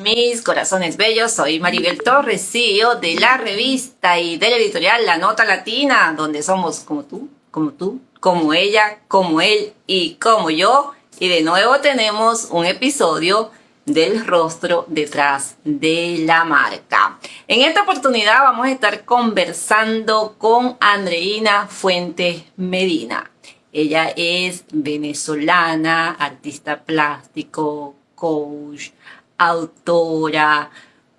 Mis corazones bellos, soy Maribel Torres, CEO de la revista y de la editorial La Nota Latina, donde somos como tú, como ella, como él y como yo. Y de nuevo tenemos un episodio del rostro detrás de la marca. En esta oportunidad vamos a estar conversando con Andreina Fuentes Medina. Ella es venezolana, artista plástico, coach, autora.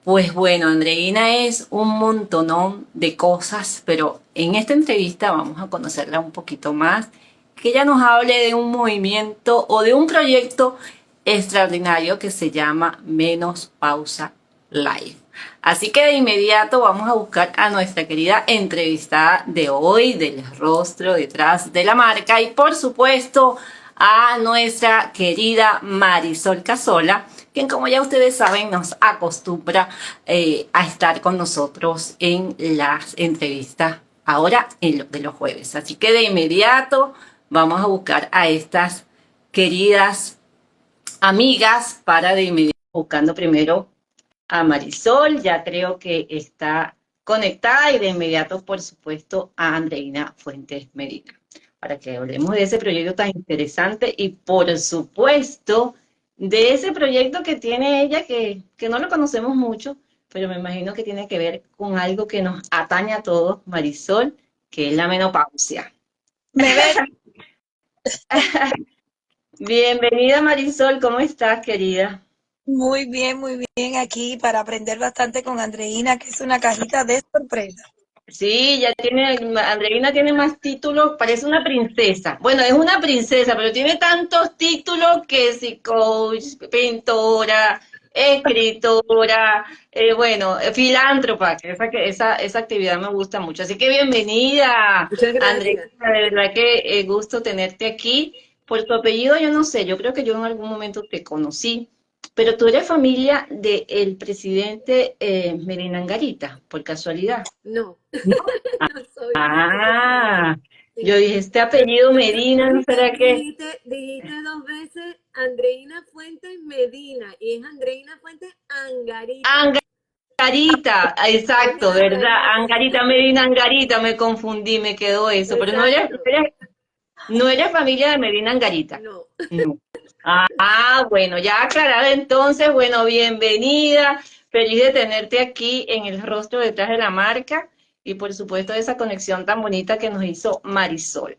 Pues bueno, Andreina es un montonón de cosas, pero en esta entrevista vamos a conocerla un poquito más, que ella nos hable de un movimiento o de un proyecto extraordinario que se llama Menos Pausa Live. Así que de inmediato vamos a buscar a nuestra querida entrevistada de hoy, del rostro detrás de la marca, y por supuesto a nuestra querida Marisol Casola, quien, como ya ustedes saben, nos acostumbra a estar con nosotros en las entrevistas ahora de los jueves. Así que de inmediato vamos a buscar a estas queridas amigas para de inmediato, buscando primero a Marisol, ya creo que está conectada, y de inmediato, por supuesto, a Andreina Fuentes Medina, para que hablemos de ese proyecto tan interesante y, por supuesto, de ese proyecto que tiene ella, que no lo conocemos mucho, pero me imagino que tiene que ver con algo que nos atañe a todos, Marisol, que es la menopausia. Me ves Bienvenida, Marisol, ¿cómo estás, querida? muy bien aquí para aprender bastante con Andreina, que es una cajita de sorpresa. Sí, Andreina tiene más títulos, parece una princesa. Bueno, es una princesa, pero tiene tantos títulos que si coach, pintora, escritora, bueno, filántropa, esa actividad me gusta mucho. Así que bienvenida, Muchas Andreina, gracias. de verdad que gusto tenerte aquí. Por tu apellido, yo no sé, yo creo que yo en algún momento te conocí, pero tú eres familia del presidente Medina Angarita, por casualidad. No, ¿No? no soy de Ah, yo sí. dije, este apellido Medina, ¿no Dijiste, será que? dijiste dos veces Andreina Fuentes Medina y es Andreina Fuentes Angarita. Angarita, Es exacto, al ¿verdad? revés. Angarita Medina, Angarita, me confundí, me quedó eso, pero Exacto. no eres familia de Medina Angarita. No. No. Bueno, ya aclarada entonces, bueno, bienvenida, feliz de tenerte aquí en el rostro detrás de la marca y por supuesto esa conexión tan bonita que nos hizo Marisol.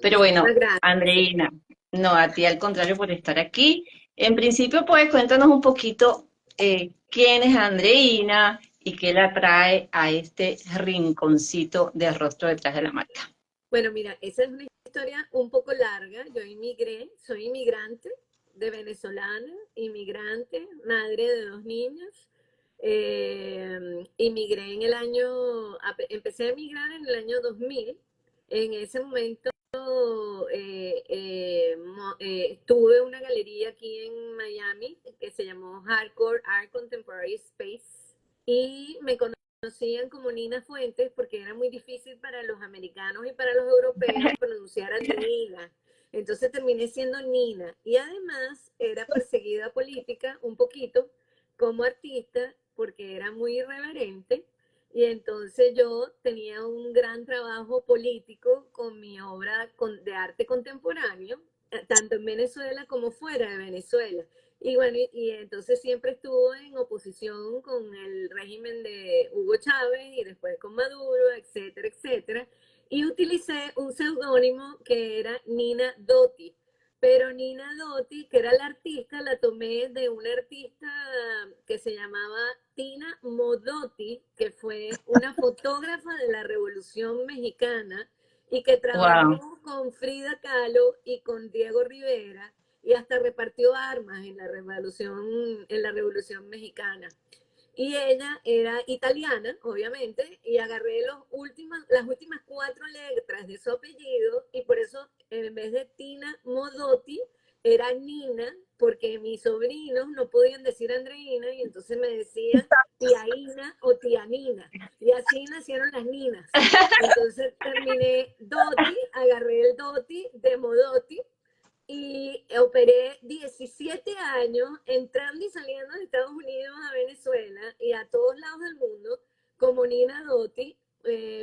Pero Muchísimas bueno, gracias. Andreina, no, a ti al contrario por estar aquí. En principio, pues cuéntanos un poquito quién es Andreina y qué la trae a este rinconcito de rostro detrás de la marca. Bueno, mira, esa es una historia un poco larga. Yo emigré, soy inmigrante de venezolana, inmigrante, madre de dos niños. Inmigré en el año, empecé a emigrar en el año 2000. En ese momento tuve una galería aquí en Miami que se llamó Hardcore Art Contemporary Space y me conocían como Nina Fuentes porque era muy difícil para los americanos y para los europeos pronunciar a Nina. Entonces terminé siendo Nina y además era perseguida política un poquito como artista porque era muy irreverente y entonces yo tenía un gran trabajo político con mi obra de arte contemporáneo, tanto en Venezuela como fuera de Venezuela. Y bueno, y entonces siempre estuvo en oposición con el régimen de Hugo Chávez y después con Maduro, etcétera, etcétera. Y utilicé un seudónimo que era Nina Dotti. Pero Nina Dotti, que era la artista, la tomé de una artista que se llamaba Tina Modotti, que fue una fotógrafa de la Revolución Mexicana y que Wow, trabajó con Frida Kahlo y con Diego Rivera y hasta repartió armas en la Revolución Mexicana. Y ella era italiana, obviamente, y agarré las últimas cuatro letras de su apellido y por eso en vez de Tina Modotti era Nina, porque mis sobrinos no podían decir Andreina y entonces me decían tía Ina o tía Nina. Y así nacieron las Ninas. Entonces terminé Dotti, agarré el Dotti de Modotti y operé 17 años entrando y saliendo de Estados Unidos a Venezuela y a todos lados del mundo como Nina Dotti,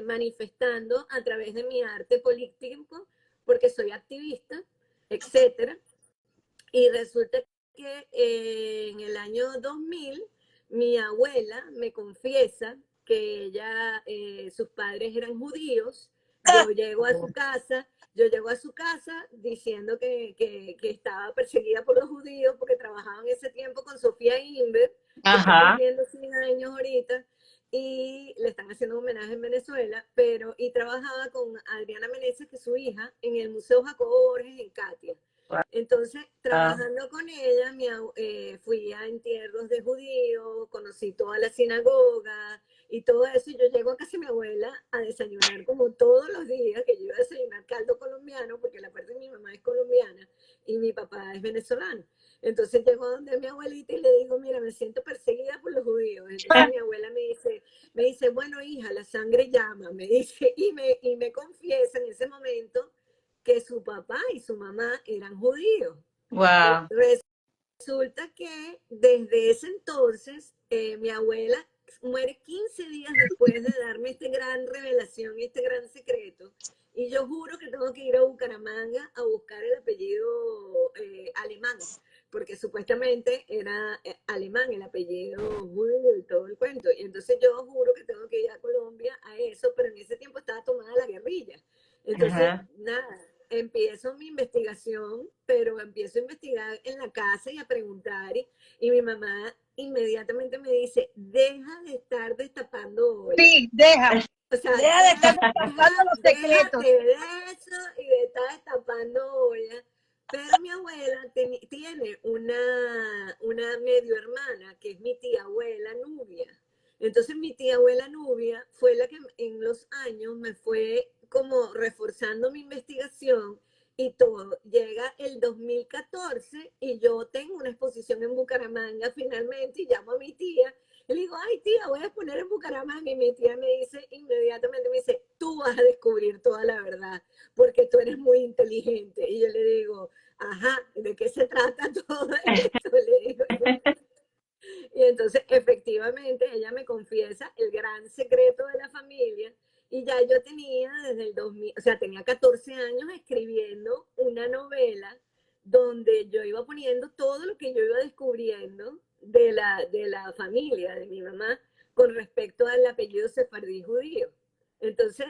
manifestando a través de mi arte político, porque soy activista, etcétera. Y resulta que en el año 2000 mi abuela me confiesa que sus padres eran judíos. Yo llego a su casa diciendo que estaba perseguida por los judíos porque trabajaba en ese tiempo con Sofía Inver, que está Ajá. cumpliendo 100 años ahorita, y le están haciendo un homenaje en Venezuela, y trabajaba con Adriana Meneses, que es su hija, en el Museo Jacobo Borges en Katia. Entonces, trabajando con ella, fui a entierros de judíos, conocí toda la sinagoga y todo eso, y yo llego a casa de mi abuela a desayunar como todos los días, que yo iba a desayunar caldo colombiano, porque la parte de mi mamá es colombiana y mi papá es venezolano. Entonces llego donde mi abuelita y le digo, mira, me siento perseguida por los judíos. Entonces mi abuela me dice, bueno, hija, la sangre llama, me dice, y me confiesa en ese momento que su papá y su mamá eran judíos. Wow. Resulta que desde ese entonces mi abuela muere 15 días después de darme esta gran revelación, este gran secreto, y yo juro que tengo que ir a Bucaramanga a buscar el apellido alemán, porque supuestamente era alemán el apellido judío y todo el cuento, y entonces yo juro que tengo que ir a Colombia a eso, pero en ese tiempo estaba tomada la guerrilla. Entonces, nada, empiezo mi investigación, pero empiezo a investigar en la casa y a preguntar, y mi mamá inmediatamente me dice, deja de estar destapando ollas. Sí, deja. O sea, Deja de estar destapando los secretos. déjate de eso y de estar destapando ollas. Pero mi abuela tiene una medio hermana, que es mi tía abuela Nubia. Entonces mi tía abuela Nubia fue la que en los años me fue como reforzando mi investigación y todo. Llega el 2014 y yo tengo una exposición en Bucaramanga finalmente y llamo a mi tía y le digo, ay tía, voy a poner en Bucaramanga, y mi tía me dice, inmediatamente me dice, tú vas a descubrir toda la verdad porque tú eres muy inteligente. Y yo le digo, ajá, ¿de qué se trata todo esto? Le digo yo. Y entonces, efectivamente, ella me confiesa el gran secreto de la familia. Y ya yo tenía desde el 2000, o sea, tenía 14 años escribiendo una novela donde yo iba poniendo todo lo que yo iba descubriendo de la familia de mi mamá con respecto al apellido sefardí judío. Entonces,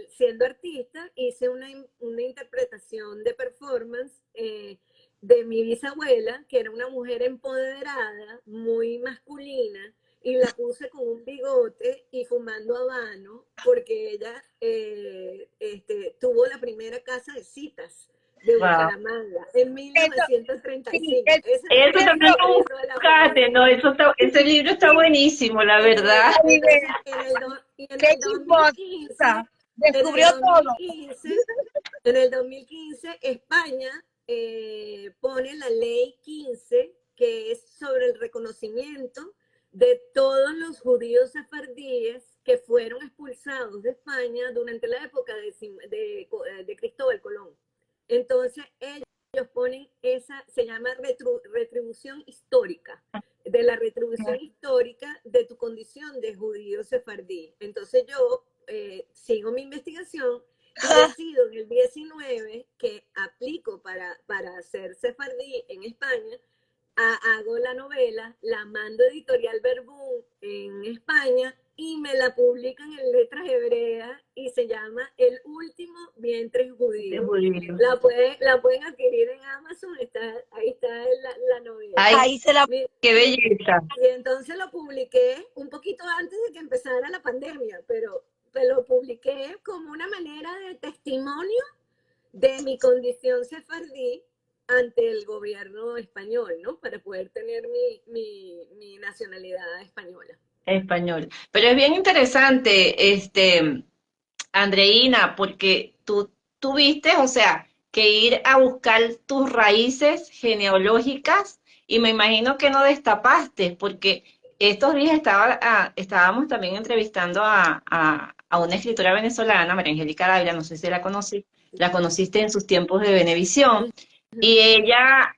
siendo artista, hice una interpretación de performance de mi bisabuela, que era una mujer empoderada, muy masculina, y la puse con un bigote y fumando habano, porque ella tuvo la primera casa de citas de Bucaramanga en 1935. Eso, Eso también lo buscaste, ¿no? Ese libro está buenísimo, la verdad. Entonces, en el 2015, descubrió todo. En el 2015, España pone la ley 15, que es sobre el reconocimiento de todos los judíos sefardíes que fueron expulsados de España durante la época de Cristóbal Colón. Entonces, ellos ponen se llama retribución histórica, de la retribución histórica de tu condición de judío sefardí. Entonces yo sigo mi investigación y decido en el 19 que aplico para ser sefardí en España, hago la novela, la mando a Editorial Verbum en España y me la publican en letras hebreas y se llama El último vientre judío. La pueden adquirir en Amazon, ahí está la novela. Ay, qué belleza. Y entonces lo publiqué un poquito antes de que empezara la pandemia, pero lo publiqué como una manera de testimonio de mi condición sefardí ante el gobierno español, ¿no? Para poder tener mi nacionalidad española. Español. Pero es bien interesante, Andreina, porque tú tuviste, o sea, que ir a buscar tus raíces genealógicas y me imagino que no destapaste, porque estos días estábamos también entrevistando a una escritora venezolana, María Angélica Dávila, no sé si la conocí, la conociste en sus tiempos de Venevisión, y ella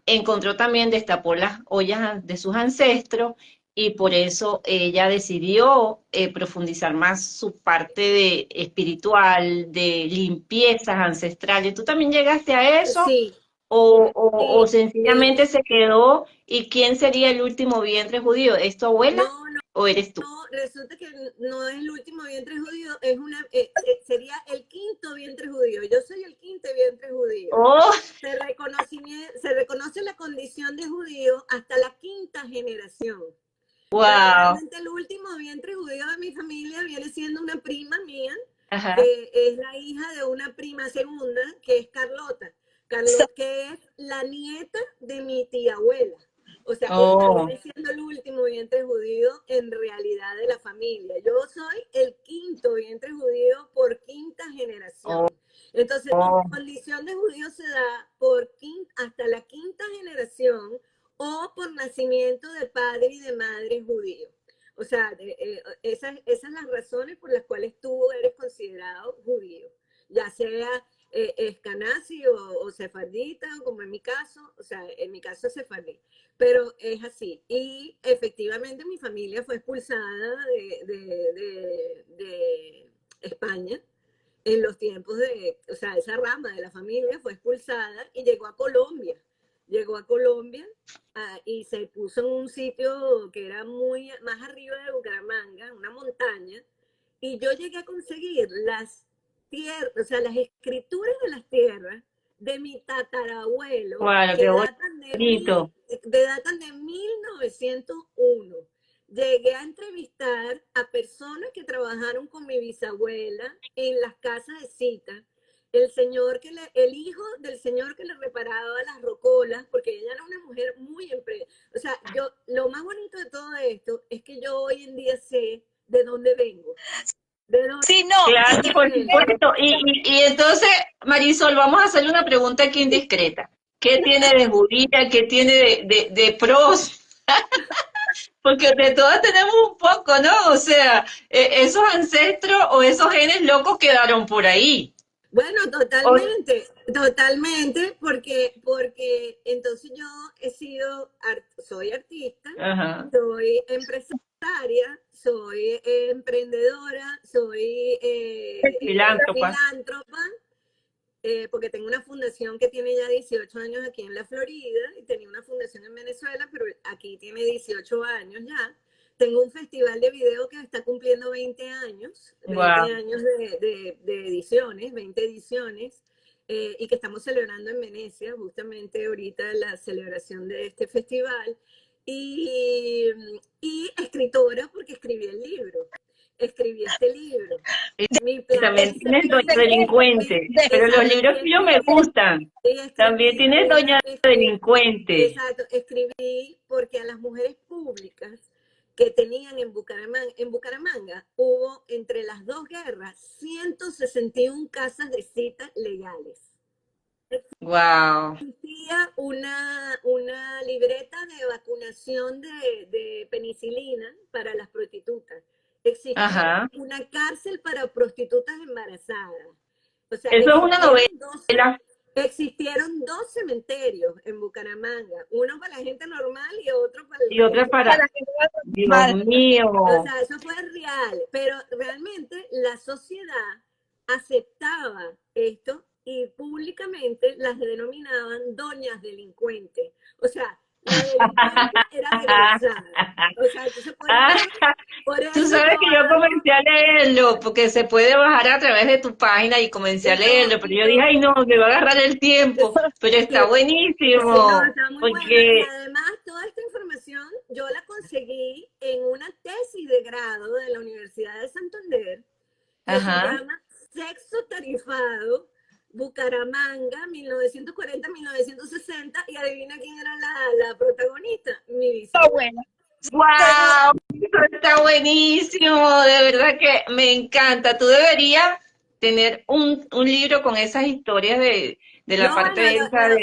encontró también, destapó las ollas de sus ancestros, y por eso ella decidió profundizar más su parte de espiritual, de limpiezas ancestrales. ¿Tú también llegaste a eso? Sí, O sí. sencillamente se quedó? ¿Y quién sería el último vientre judío? ¿Es tu abuela No, o eres tú? no, resulta que no es el último vientre judío, es sería el quinto vientre judío. Yo soy el quinto vientre judío. Oh, Se reconoce la condición de judío hasta la quinta generación. Pero wow. realmente el último vientre judío de mi familia viene siendo una prima mía, Ajá. que es la hija de una prima segunda, que es Carlota. Carlota, que es la nieta de mi tía abuela. O sea, ella Oh, viene siendo el último vientre judío en realidad de la familia. Yo soy el quinto vientre judío por quinta generación. oh, Entonces, mi oh, condición de judío se da por hasta la quinta generación o por nacimiento de padre y de madre judío. O sea, esas las razones por las cuales tú eres considerado judío, ya sea escanazi o sefardita, como en mi caso, o sea, en mi caso es sefardí, pero es así. Y efectivamente mi familia fue expulsada de España en los tiempos o sea, esa rama de la familia fue expulsada y llegó a Colombia. Llegó a Colombia y se puso en un sitio que era muy más arriba de Bucaramanga, una montaña, y yo llegué a conseguir las tierras, o sea, las escrituras de las tierras de mi tatarabuelo, wow, qué que bonito. datan de 1901. Llegué a entrevistar a personas que trabajaron con mi bisabuela en las casas de cita. El hijo del señor que le reparaba las rocolas, porque ella era una mujer muy o sea, lo más bonito de todo esto es que yo hoy en día sé de dónde vengo, de dónde Sí, no, Claro, por vengo. supuesto. Y entonces, Marisol, vamos a hacerle una pregunta aquí indiscreta. ¿Qué tiene de judía? ¿Qué tiene de pros? Porque de todas tenemos un poco, ¿no? O sea, esos ancestros o esos genes locos quedaron por ahí. Bueno, O- totalmente, totalmente, porque entonces yo soy artista, ajá. soy empresaria, soy emprendedora, soy Filántropa. filántropa, porque tengo una fundación que tiene ya 18 años aquí en la Florida y tenía una fundación en Venezuela, pero aquí tiene 18 años ya. Tengo un festival de video que está cumpliendo 20 años, 20 Wow. años de ediciones, 20 ediciones, y que estamos celebrando en Venecia, justamente ahorita la celebración de este festival. Y, y escritora porque escribí el libro, escribí este libro. Mi Y plan también es tienes Doña seguir, Delincuente. Pero los exacto, libros tuyos me gustan. y También escribí tienes Doña Delincuente. exacto, escribí porque a las mujeres públicas que tenían en Bucaramanga hubo entre las dos guerras 161 casas de cita legales. Wow. Existía una libreta de vacunación de penicilina para las prostitutas. Existía Ajá. una cárcel para prostitutas embarazadas. O sea, Eso es una novela. existieron dos cementerios en Bucaramanga, uno para la gente normal y otro para el Y otra resto. para, para que no haga Dios mal. O mío. sea, eso fue real, pero realmente la sociedad aceptaba esto y públicamente las denominaban doñas delincuentes. O sea, la delincuente era desgraciada. O sea, entonces Ah, por tú eso sabes yo que yo hago, comencé a leerlo, porque se puede bajar a través de tu página y comencé a y yo, leerlo, pero y yo dije, ay yo, no, me va a agarrar el tiempo, pero está sí, sí, no, buenísimo, está muy bueno. Y porque, además, toda esta información yo la conseguí en una tesis de grado de la Universidad de Santander que se ajá, llama Sexo Tarifado, Bucaramanga, 1940-1960, y adivina quién era la protagonista, mi Está bisabuela. bueno. wow, eso está buenísimo, de verdad que me encanta. Tú deberías tener un libro con esas historias de la No, parte bueno, esa de,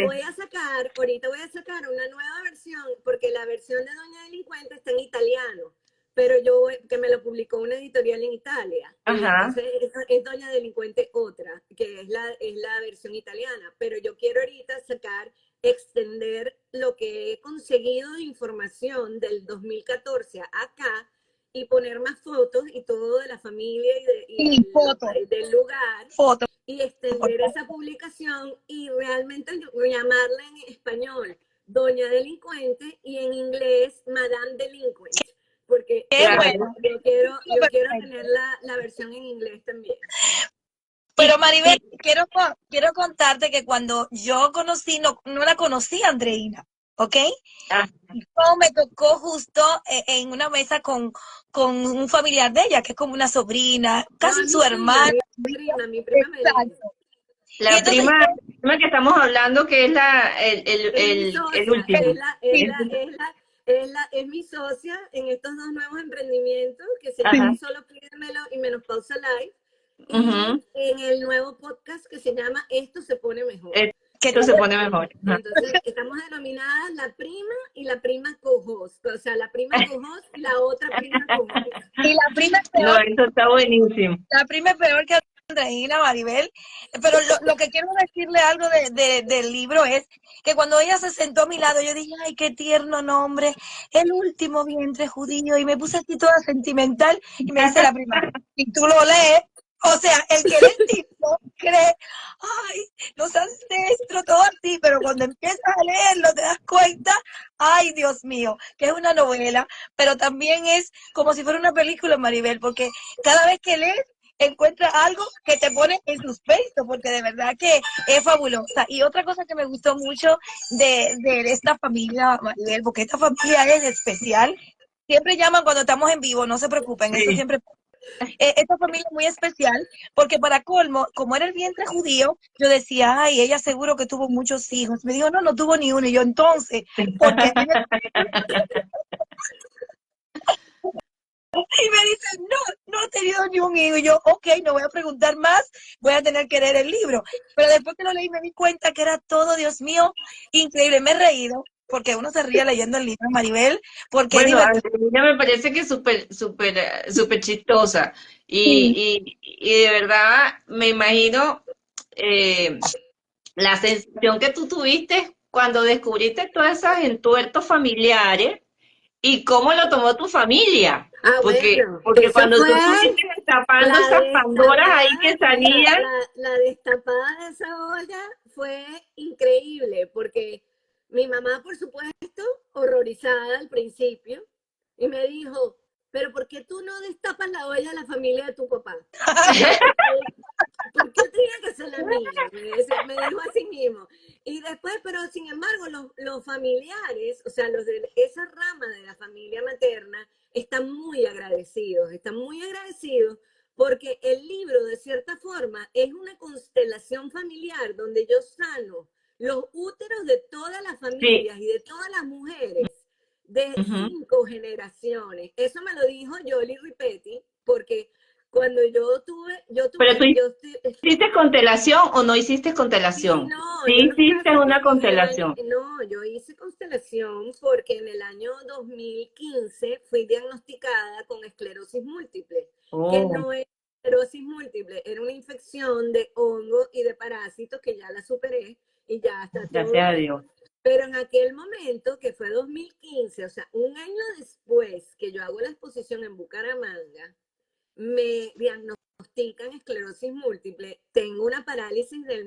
ahorita voy a sacar una nueva versión, porque la versión de Doña Delincuente está en italiano, pero que me lo publicó una editorial en Italia. Ajá. Entonces es Doña Delincuente otra, que es la versión italiana, pero yo quiero ahorita extender lo que he conseguido de información del 2014 acá y poner más fotos y todo de la familia Y fotos, del lugar fotos. y extender esa publicación y realmente llamarla en español Doña Delincuente y en inglés Madame Delinquent, porque Qué Claro. bueno. yo quiero Perfecto. tener la versión en inglés también. Pero Y, Maribel, y- quiero contarte que cuando yo conocí, no la conocí a Andreina, ¿ok? ah, No, me tocó justo en una mesa con un familiar de ella, que es como una sobrina, No, casi su hermana. mi prima Melina. Exacto. Y la entonces prima que estamos hablando, que es Es mi el socia, último. Sí. es mi socia en estos dos nuevos emprendimientos que se Ajá. llaman Solo Pídemelo y Menopausa Live. Ujú. Y en el nuevo podcast que se llama Esto se pone mejor. que Esto se pone mejor. Ajá. Entonces, estamos denominadas la prima y la prima co-host. O sea, la prima co-host y la otra prima co-host. y la prima es No, peor, eso está buenísimo. la prima es peor que Andreina, Maribel. Pero lo que quiero decirle algo del libro es que cuando ella se sentó a mi lado, yo dije, ay, qué tierno nombre, el último vientre judío, y me puse así toda sentimental, y me dice la prima, y tú lo lees, o sea, el que lee el título cree, ay, los ancestros, todo así, pero cuando empiezas a leerlo te das cuenta, ay, Dios mío, que es una novela, pero también es como si fuera una película, Maribel, porque cada vez que lees, encuentra algo que te pone en suspenso, porque de verdad que es fabulosa. Y otra cosa que me gustó mucho de esta familia, Maribel, porque esta familia es especial. Siempre llaman cuando estamos en vivo, no se preocupen, eso Sí. siempre. Esta familia es muy especial, porque para colmo, como era el vientre judío, yo decía, ay, ella seguro que tuvo muchos hijos. Me dijo, no, no tuvo ni uno. Y yo, entonces, porque y me dice, no he tenido ni un hijo. Y yo, ok, no voy a preguntar más, voy a tener que leer el libro. Pero después que lo leí me di cuenta que era todo, Dios mío, increíble. Me he reído, porque uno se ríe leyendo el libro, Maribel, porque es Bueno, divertido. Angelina me parece que es súper chistosa. Y de verdad me imagino la sensación que tú tuviste cuando descubriste todas esas entuertos familiares y cómo lo tomó tu familia. Ah, bueno, Porque eso cuando fue tú estuviste destapando la esas Pandoras ahí destapada, que salían, la destapada de esa olla fue increíble, porque mi mamá, por supuesto, horrorizada al principio, y me dijo, pero ¿por qué tú no destapas la olla de la familia de tu papá? ¿Por qué tenía que ser la mía? Me dijo así mismo. Y después, pero sin embargo, los familiares, o sea, los de esa rama de la familia materna, están muy agradecidos porque el libro, de cierta forma, es una constelación familiar donde yo sano los úteros de todas las sí. familias y de todas las mujeres de Ujú. 5 generaciones. Eso me lo dijo Yoli Ripetti, porque cuando Pero tú hiciste constelación o no hiciste sí, constelación. no, Sí yo lo que pasa hiciste es una que en el año, constelación. no, yo hice constelación porque en el año 2015 fui diagnosticada con esclerosis múltiple, que Oh, no es esclerosis múltiple, era una infección de hongo y de parásitos que ya la superé y ya está todo gracias a bien. Dios. Pero en aquel momento, que fue 2015, o sea, un año después que yo hago la exposición en Bucaramanga, me diagnostican esclerosis múltiple, tengo una parálisis del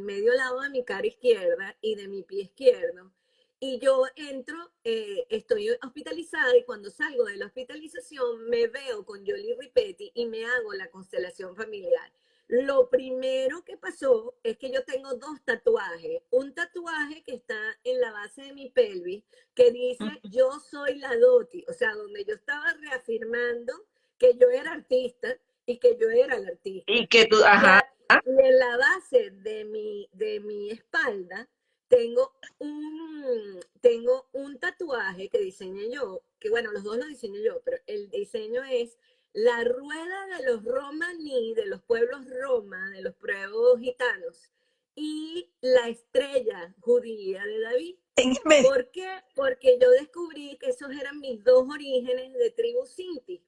medio lado de mi cara izquierda y de mi pie izquierdo. Y yo entro, estoy hospitalizada y cuando salgo de la hospitalización me veo con Yoli Ripetti y me hago la constelación familiar. Lo primero que pasó es que yo tengo dos tatuajes. Un tatuaje que está en la base de mi pelvis que dice yo soy la Doti, o sea, donde yo estaba reafirmando que yo era artista y que yo era el artista. Y que tú, Y, ajá, y en la base de mi espalda tengo un tatuaje que diseñé yo, que bueno, los dos lo diseñé yo, pero el diseño es la rueda de los romaní, de los pueblos roma, de los pueblos gitanos, y la estrella judía de David. en el medio. ¿Por qué? Porque yo descubrí que esos eran mis dos orígenes de tribu Sinti.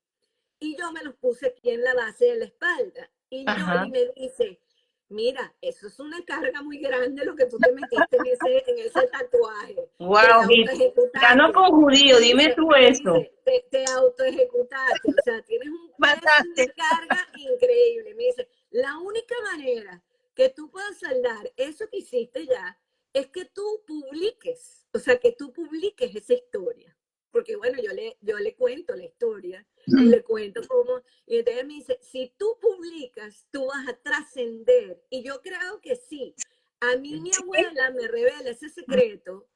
Y yo me los puse aquí en la base de la espalda. Y Ajá. Yoli me dice, mira, eso es una carga muy grande lo que tú te metiste en ese tatuaje. Te Wow, gitano autoejecutaste. con judío, dime tú Me eso. dice, te autoejecutaste. O sea, tienes un peso y Mataste. una carga increíble. Me dice, la única manera que tú puedas saldar eso que hiciste ya es que tú publiques. O sea, que tú publiques esa historia. Porque bueno, yo le cuento la historia y le cuento cómo, y entonces me dice, si tú publicas, tú vas a trascender. Y yo creo que sí. A mí mi abuela me revela ese secreto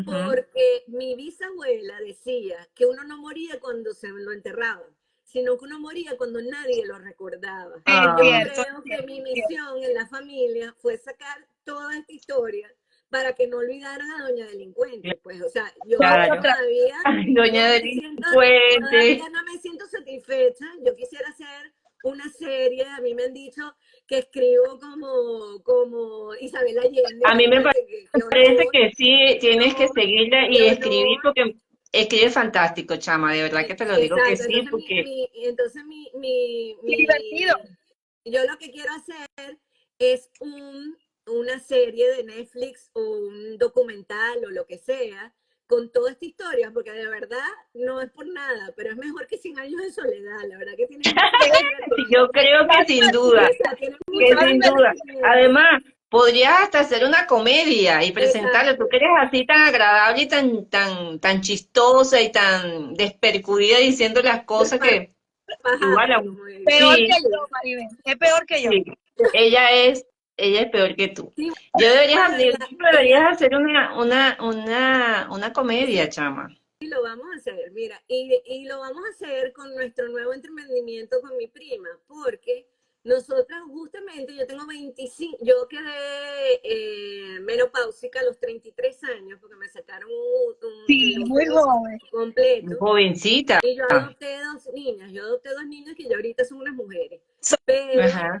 Ujú. porque mi bisabuela decía que uno no moría cuando se lo enterraban, sino que uno moría cuando nadie lo recordaba. Es Y yo Ah, cierto, creo que mi misión en la familia fue sacar toda esta historia para que no olvidaran a Doña Delincuente. Pues, o sea, yo claro. otra. todavía Ay, no doña me siento, delincuente. todavía no me siento satisfecha. Yo quisiera hacer una serie, a mí me han dicho que escribo como Isabel Allende, A mí me imagínate qué parece honor, que sí, qué tienes que honor, seguirla qué y escribir honor. porque escribe fantástico, chama, de verdad que te lo digo que Exacto, sí, entonces porque Y divertido. yo lo que quiero hacer es una serie de Netflix o un documental o lo que sea con toda esta historia, porque de verdad no es por nada, pero es mejor que 100 años de soledad, la verdad que tiene mucho más yo divertimento. creo que Más sin divertido, duda, O sea, tiene que mucho más más sin duda. divertido. divertimento. Además, podrías hasta hacer una comedia y presentarlo. Tú Exacto. que eres así tan agradable y tan chistosa y tan despercudida diciendo las cosas que igual Despajada, a como digo. Peor que sí, yo, Maribel. Es peor que yo. sí, ella es peor que tú. Sí, Yo bueno, deberías hacer una comedia, chama. y lo vamos a hacer, mira, y lo vamos a hacer con nuestro nuevo emprendimiento con mi prima, porque nosotras justamente, yo tengo 25, yo quedé menopáusica a los 33 años, porque me sacaron el Sí, muy útero joven. completo, Jovencita. y yo adopté dos niñas que ya ahorita son unas mujeres, Son pero, Ajá,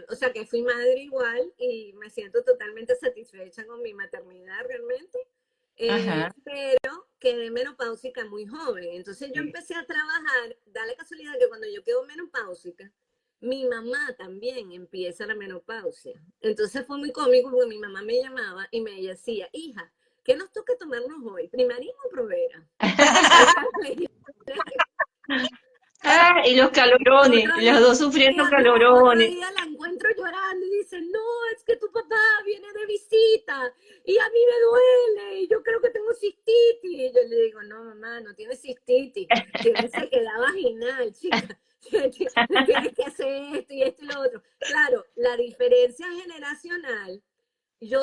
o sea, que fui madre igual y me siento totalmente satisfecha con mi maternidad realmente. ajá. Pero quedé menopáusica muy joven. Entonces yo empecé a trabajar, da la casualidad que cuando yo quedo menopáusica, mi mamá también empieza la menopausia. Entonces fue muy cómico porque mi mamá me llamaba y me decía, hija, ¿qué nos toca tomarnos hoy? ¿Primarín o Provera? O sea, Ah, y los calorones, otro los día, dos sufriendo otro calorones. día la encuentro llorando y dice, no, es que tu papá viene de visita y a mí me duele y yo creo que tengo cistitis. Y yo le digo, no, mamá, no tienes cistitis, tienes sequedad vaginal, chica. Tienes que hacer esto y lo otro. Claro, la diferencia generacional, yo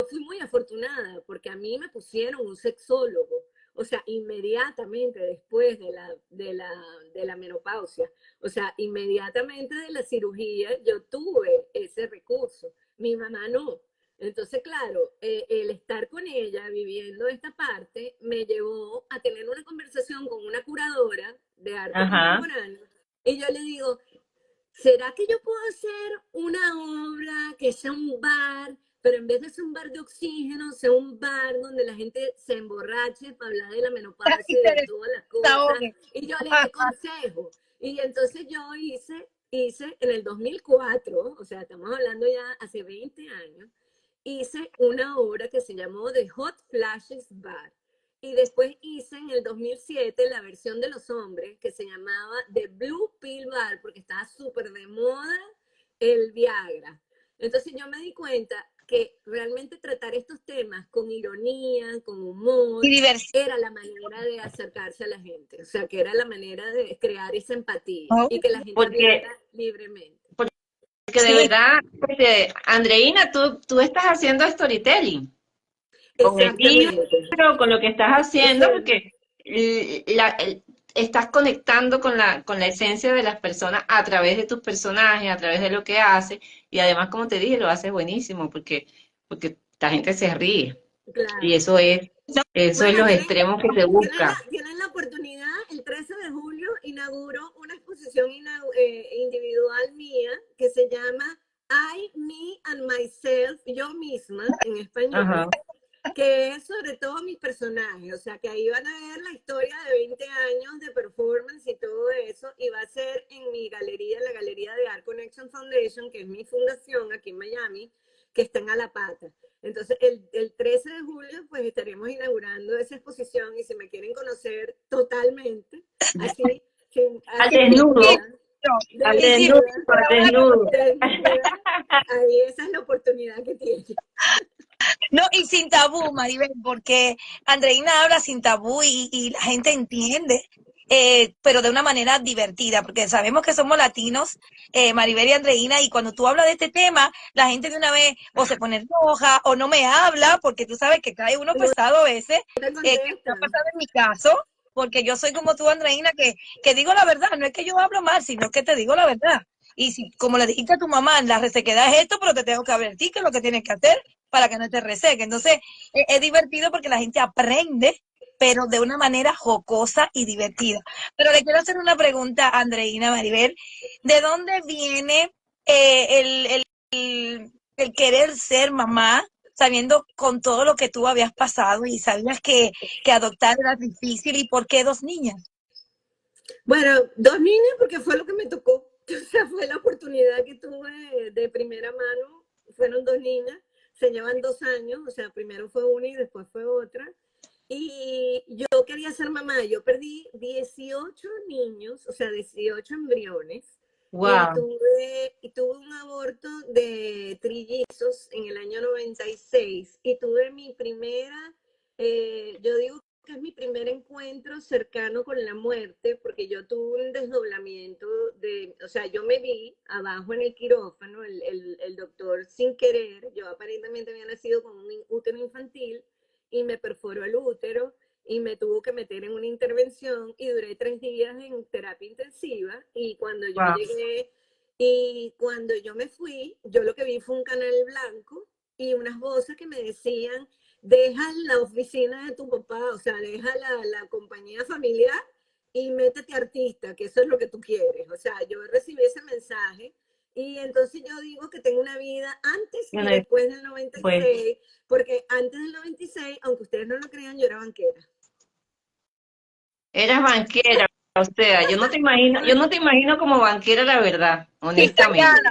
fui muy afortunada porque a mí me pusieron un sexólogo, o sea, inmediatamente después de la menopausia, o sea, inmediatamente de la cirugía, yo tuve ese recurso. Mi mamá no. Entonces, claro, el estar con ella viviendo esta parte me llevó a tener una conversación con una curadora de arte Ajá. contemporáneo y yo le digo, ¿será que yo puedo hacer una obra que sea un bar, pero en vez de ser un bar de oxígeno, sea un bar donde la gente se emborrache para hablar de la Y menopausia y se de todas las cosas? desahogue. Y yo le aconsejo. Y entonces yo hice en el 2004, o sea, estamos hablando ya hace 20 años, hice una obra que se llamó The Hot Flashes Bar. Y después hice en el 2007 la versión de los hombres que se llamaba The Blue Pill Bar porque estaba súper de moda el Viagra. Entonces yo me di cuenta que realmente tratar estos temas con ironía, con Y humor, diversión. era la manera de acercarse a la gente, o sea, que era la manera de crear esa empatía y que la gente Porque, hablara libremente. porque de Sí, verdad, Andreina, tú estás haciendo storytelling con el libro, Exactamente. con lo que estás haciendo, Sí, porque estás conectando con la esencia de las personas a través de tus personajes, a través de lo que haces, y además, como te dije, lo haces buenísimo, porque la gente se ríe, y claro. eso es Bueno, los extremos que se busca. tienen la oportunidad, el 13 de julio inauguro una exposición individual mía que se llama I, Me and Myself, yo misma, en Ajá. español, que es sobre todo mis personajes, o sea, que ahí van a ver la historia de 20 años de performance y todo eso, y va a ser en mi galería, la galería de Art Connection Foundation, que es mi fundación aquí en Miami, que está en Alapata. Entonces, el 13 de julio, pues estaremos inaugurando esa exposición, y si me quieren conocer totalmente, así, Al así desnudo, al Y si desnudo, desnuda, al desnudo. desnuda, ahí esa es la oportunidad que tiene. no, y sin tabú, Maribel, porque Andreina habla sin tabú y la gente entiende, pero de una manera divertida, porque sabemos que somos latinos, Maribel y Andreina, y cuando tú hablas de este tema, la gente de una vez o se pone roja o no me habla, porque tú sabes que cae uno No pesado a veces, te que me ha contestan. pasado en mi caso, porque yo soy como tú, Andreina, que digo la verdad, no es que yo hablo mal, sino que te digo la verdad. Y si, como le dijiste a tu mamá, la resequedad es esto, pero te tengo que advertir que es lo que tienes que hacer para que no te reseque. Entonces, es divertido porque la gente aprende, pero de una manera jocosa y divertida. Pero le quiero hacer una pregunta a Andreina Maribel. ¿De dónde viene el querer ser mamá, sabiendo con todo lo que tú habías pasado y sabías que adoptar era difícil y por qué dos niñas? Bueno, dos niñas porque fue lo que me tocó. O sea, fue la oportunidad que tuve de primera mano. Fueron dos niñas, se llevan 2 años, o sea, primero fue una y después fue otra. Y yo quería ser mamá. Yo perdí 18 niños, o sea, 18 embriones. Wow. Y tuve un aborto de trillizos en el año 96. Y tuve mi primera, yo digo que es mi primer encuentro cercano con la muerte, porque yo tuve un desdoblamiento o sea, yo me vi abajo en el quirófano, el doctor sin querer, yo aparentemente había nacido con un útero infantil y me perforó el útero y me tuvo que meter en una intervención y duré 3 días en terapia intensiva Wow. y cuando yo me fui, yo lo que vi fue un canal blanco y unas voces que me decían, deja la oficina de tu papá, o sea, deja la compañía familiar y métete artista, que eso es lo que tú quieres. O sea, yo recibí ese mensaje y entonces yo digo que tengo una vida antes y después del Pues 96, porque antes del 96, aunque ustedes no lo crean, yo era banquera. eras banquera, o sea, yo no te imagino como banquera, la verdad, Bien callada, honestamente.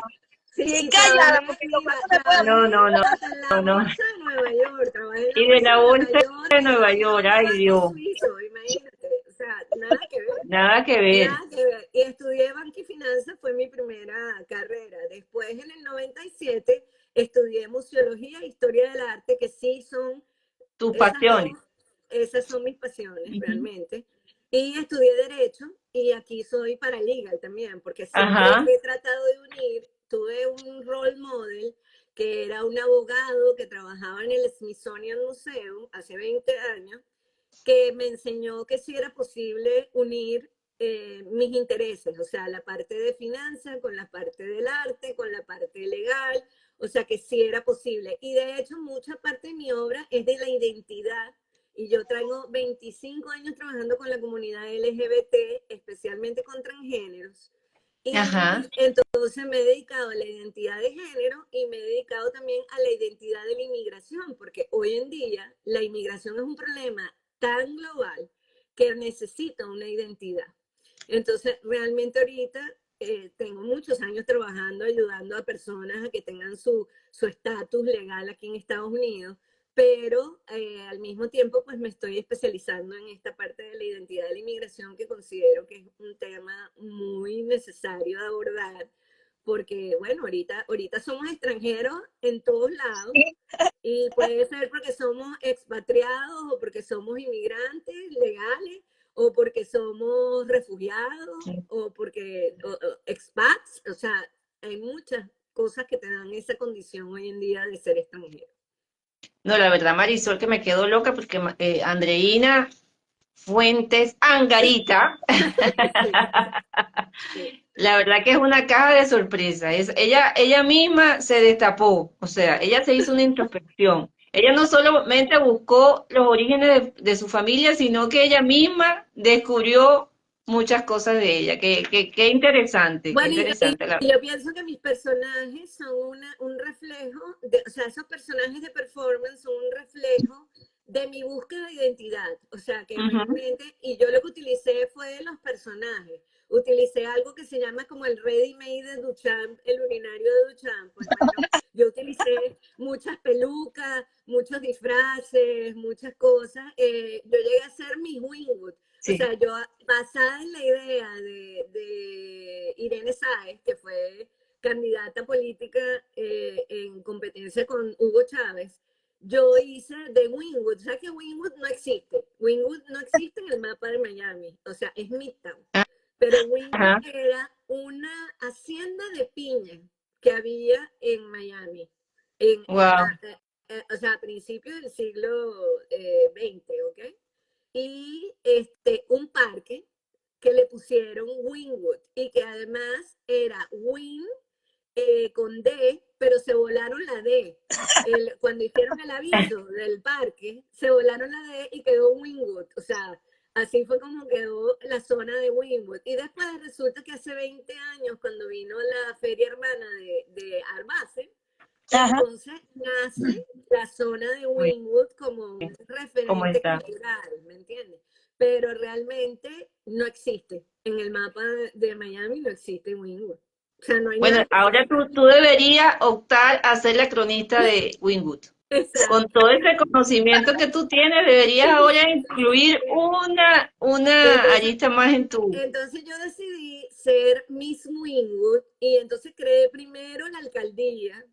Sí, bien y callada, trabajé, porque iba, Tomás no me puede hablar. No, trabajé no, no, hasta en la no, no. bolsa de Nueva York, trabajé en la Y de bolsa la de Nueva bolsa York de y Nueva tenía York, un ay banco Dios, suizo, imagínate, o sea, nada que ver. nada que ver. Nada que ver. Y estudié banca y finanzas, fue mi primera carrera. Después, en el 97, estudié museología e historia del arte, que sí son Tus esas dos, pasiones. esas son mis pasiones Ujú. realmente. Y estudié derecho y aquí soy paralegal también, porque siempre Ajá. he tratado de unir, tuve un role model que era un abogado que trabajaba en el Smithsonian Museum hace 20 años que me enseñó que sí era posible unir mis intereses, o sea, la parte de finanzas con la parte del arte, con la parte legal, o sea, que sí era posible. Y de hecho, mucha parte de mi obra es de la identidad. Y yo traigo 25 años trabajando con la comunidad LGBT, especialmente con transgéneros. Ajá. Y entonces me he dedicado a la identidad de género y me he dedicado también a la identidad de la inmigración, porque hoy en día la inmigración es un problema tan global que necesita una identidad. Entonces, realmente ahorita tengo muchos años trabajando, ayudando a personas a que tengan su estatus legal aquí en Estados Unidos, pero al mismo tiempo pues me estoy especializando en esta parte de la identidad de la inmigración que considero que es un tema muy necesario de abordar, porque bueno, ahorita somos extranjeros en todos lados Sí, y puede ser porque somos expatriados o porque somos inmigrantes legales o porque somos refugiados o porque expats, o sea, hay muchas cosas que te dan esa condición hoy en día de ser extranjero. No, la verdad, Marisol, que me quedo loca porque Andreina Fuentes Angarita, Sí, sí. la verdad que es una caja de sorpresa. Ella misma se destapó, o sea, ella se hizo una introspección. Ella no solamente buscó los orígenes de su familia, sino que ella misma descubrió muchas cosas de ella. Qué interesante, qué Bueno, interesante. y yo pienso que mis personajes son un reflejo, o sea, esos personajes de performance son un reflejo de mi búsqueda de identidad. O sea, que Ujú. realmente, y yo lo que utilicé fue los personajes. Utilicé algo que se llama como el ready-made de Duchamp, el urinario de Duchamp. Pues bueno, yo utilicé muchas pelucas, muchos disfraces, muchas cosas. Yo llegué a ser Miss Wingwood. O Sí. sea, yo basada en la idea de Irene Sáez, que fue candidata política en competencia con Hugo Chávez, yo hice de Wynwood. O sea que Wynwood no existe. Wynwood no existe en el mapa de Miami. O sea, es Midtown. Pero Wynwood Ajá. era una hacienda de piña que había en Miami. En, Wow. o sea, a principios del siglo XX, ¿ok? Y un parque que le pusieron Wynwood y que además era Win con D, pero se volaron la D. Cuando hicieron el aviso del parque, se volaron la D y quedó Wynwood. O sea, así fue como quedó la zona de Wynwood. Y después resulta que hace 20 años, cuando vino la feria hermana de Arbacen, Ajá. entonces nace la zona de Muy Wynwood como un bien. ¿Cómo referente está? cultural, ¿me entiendes? Pero realmente no existe. En el mapa de Miami no existe Wynwood. O sea, no hay Bueno, nada que se ahora llame. tú deberías optar a ser la cronista de Wingwood. Con Exacto. todo ese conocimiento que tú tienes, deberías ahora incluir una Entonces, arista más en tu... entonces yo decidí ser Miss Wynwood y entonces creé primero la alcaldía.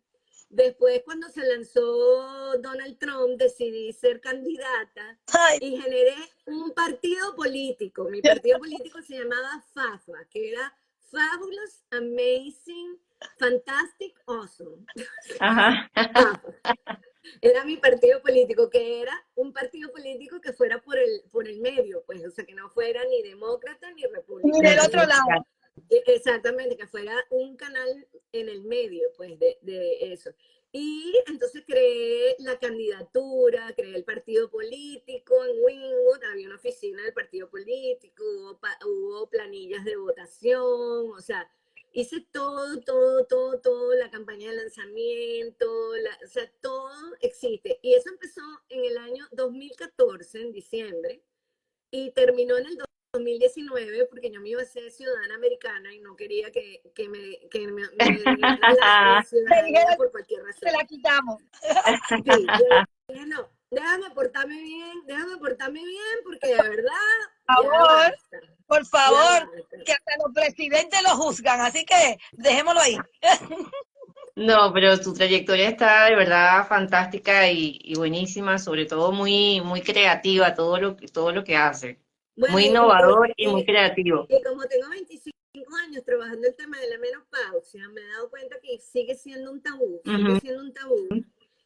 Después, cuando se lanzó Donald Trump, decidí ser candidata Ay, y generé un partido político. Mi partido político se llamaba FAFA, que era Fabulous, Amazing, Fantastic, Awesome. Ajá. FAFA. Era mi partido político, que era un partido político que fuera por el medio, pues, o sea, que no fuera ni demócrata ni y del republicano, otro sino lado. exactamente, que fuera un canal en el medio, pues, de eso. Y entonces creé la candidatura, creé el partido político en Wynwood, había una oficina del partido político, hubo planillas de votación, o sea, hice todo, la campaña de lanzamiento, o sea, todo existe. Y eso empezó en el año 2014, en diciembre, y terminó en el 2019 porque yo me iba a ser ciudadana americana y no quería que me negaran la Le ciudadanía dijeron por cualquier que razón. la quitamos. Sí, yo dije, no, déjame portarme bien porque de verdad Por ya favor, basta, por ya favor, basta. que hasta los presidentes lo juzgan, así que dejémoslo ahí. No, pero tu trayectoria está de verdad fantástica y buenísima, sobre todo muy creativa, todo lo que hace. Bueno, Muy innovador y muy creativo. y como tengo 25 años trabajando el tema de la menopausia, me he dado cuenta que sigue siendo un tabú, sigue Ujú. siendo un tabú.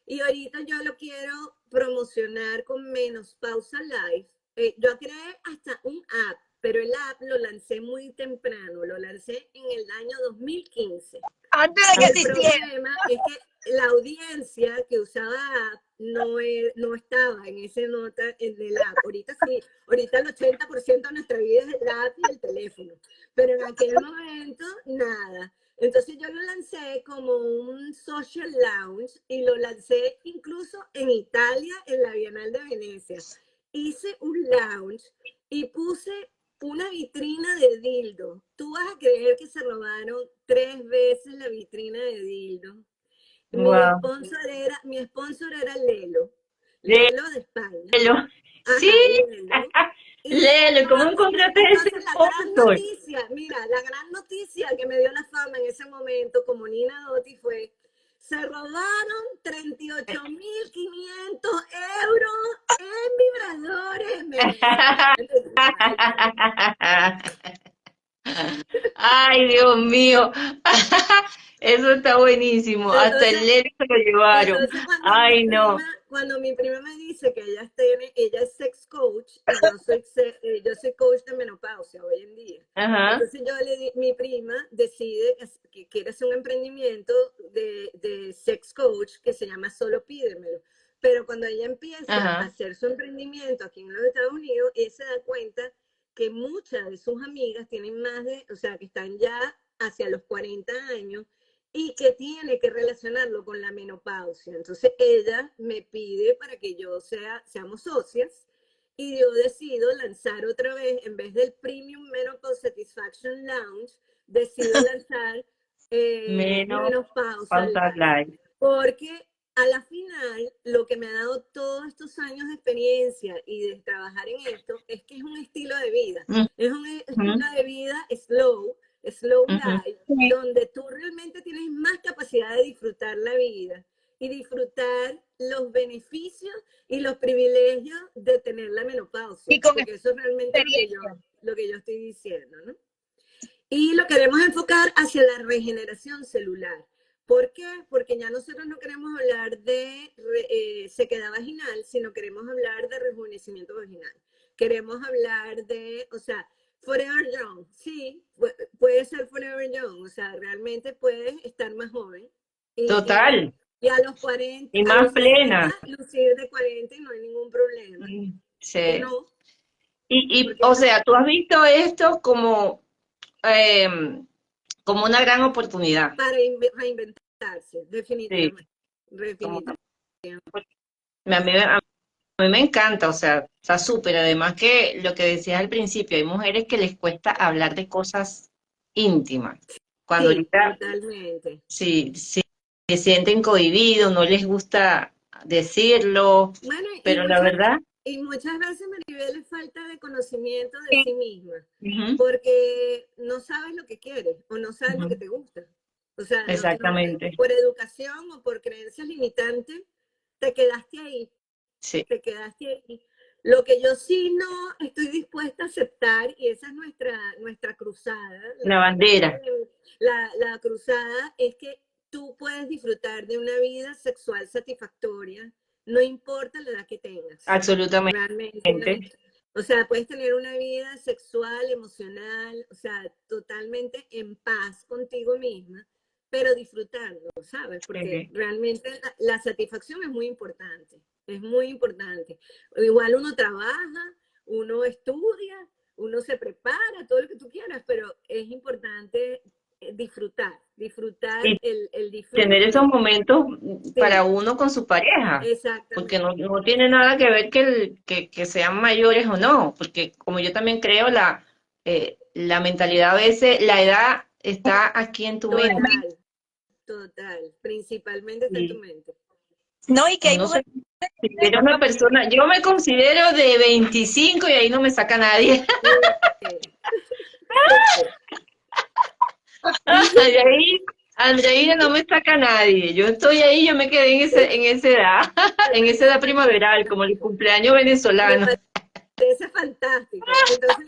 Y ahorita yo lo quiero promocionar con Menopausa Live. Yo creé hasta un app, pero el app lo lancé muy temprano, lo lancé en el año 2015. Antes de Y que el existiera. problema es que la audiencia que usaba app no estaba en ese nota en el app. Ahorita sí, ahorita el 80% de nuestra vida es el app y el teléfono, pero en aquel momento nada. Entonces yo lo lancé como un social lounge y lo lancé incluso en Italia, en la Bienal de Venecia. Hice un lounge y puse una vitrina de dildo. Tú vas a creer que se robaron 3 veces la vitrina de dildo. Wow. Mi sponsor era Lelo, Lelo de España. Léelo. Sí, Ajá, Lelo. Y léelo. ¿Cómo encontraste ese entonces la gran sponsor? noticia, mira, la gran noticia que me dio la fama en ese momento como Nina Dotti fue, se robaron 38.500 euros en vibradores en Venecia. Ay, Dios mío. Eso está buenísimo. Hasta Entonces, el Lelo se lo llevaron. Entonces, Ay, no. cuando mi prima me dice que ella es sex coach y yo soy coach de menopausia hoy en día. Ajá, Entonces mi prima decide que quiere hacer un emprendimiento de sex coach que se llama Solo Pídemelo. Pero cuando ella empieza a ajá. hacer su emprendimiento aquí en los Estados Unidos, ella se da cuenta que muchas de sus amigas tienen más de, o sea, que están ya hacia los 40 años y que tiene que relacionarlo con la menopausia. Entonces ella me pide para que seamos socias y yo decido lanzar otra vez, en vez del Premium Menopause Satisfaction Lounge, decido lanzar Menos Menopausa pausa Live. live. Porque a la final, lo que me ha dado todos estos años de experiencia y de trabajar en esto, es que es un estilo de vida. Es un estilo de vida slow life, donde tú realmente tienes más capacidad de disfrutar la vida y disfrutar los beneficios y los privilegios de tener la menopausia. Y con porque eso es realmente lo que yo estoy diciendo, ¿no? Y lo queremos enfocar hacia la regeneración celular. ¿Por qué? Porque ya nosotros no queremos hablar de sequedad vaginal, sino queremos hablar de rejuvenecimiento vaginal. Queremos hablar de, o sea, forever young. Sí, puede ser forever young, o sea, realmente puedes estar más joven. Total. Y a los 40, y más plena. 60, lucir de 40 y no hay ningún problema. Sí. No, o sea, tú has visto esto como una gran oportunidad. Para reinventarse, definitivamente. Sí. A mí me encanta, o sea, está súper. Además que lo que decías al principio, hay mujeres que les cuesta hablar de cosas íntimas. Cuando Sí, ahorita totalmente. sí, se sienten cohibidos, no les gusta decirlo, Bueno, pero la verdad, y muchas veces, Maribel, es falta de conocimiento de sí misma, uh-huh, porque no sabes lo que quieres o no sabes lo que te gusta. O sea, exactamente. por educación o por creencias limitantes, te quedaste ahí. Sí. Te quedaste ahí. Lo que yo sí no estoy dispuesta a aceptar, y esa es nuestra cruzada. La bandera. La cruzada es que tú puedes disfrutar de una vida sexual satisfactoria, no importa la edad que tengas. Absolutamente. Realmente. O sea, puedes tener una vida sexual, emocional, o sea, totalmente en paz contigo misma, pero disfrutando, ¿sabes? Porque realmente la satisfacción es muy importante. Es muy importante. Igual uno trabaja, uno estudia, uno se prepara, todo lo que tú quieras, pero es importante disfrutar y el disfrute. Tener esos momentos para uno con su pareja. Exactamente. Porque no tiene nada que ver que sean mayores o no, porque como yo también creo, la mentalidad a veces, la edad está aquí en tu mente. Total, principalmente está en tu mente. No, y que hay mujeres. Si eres una persona, yo me considero de 25 y ahí no me saca nadie. De ahí, Andreina, no me saca nadie. Yo estoy ahí, yo me quedé en esa edad, en esa edad primaveral, como el cumpleaños venezolano. Me parece fantástico. Entonces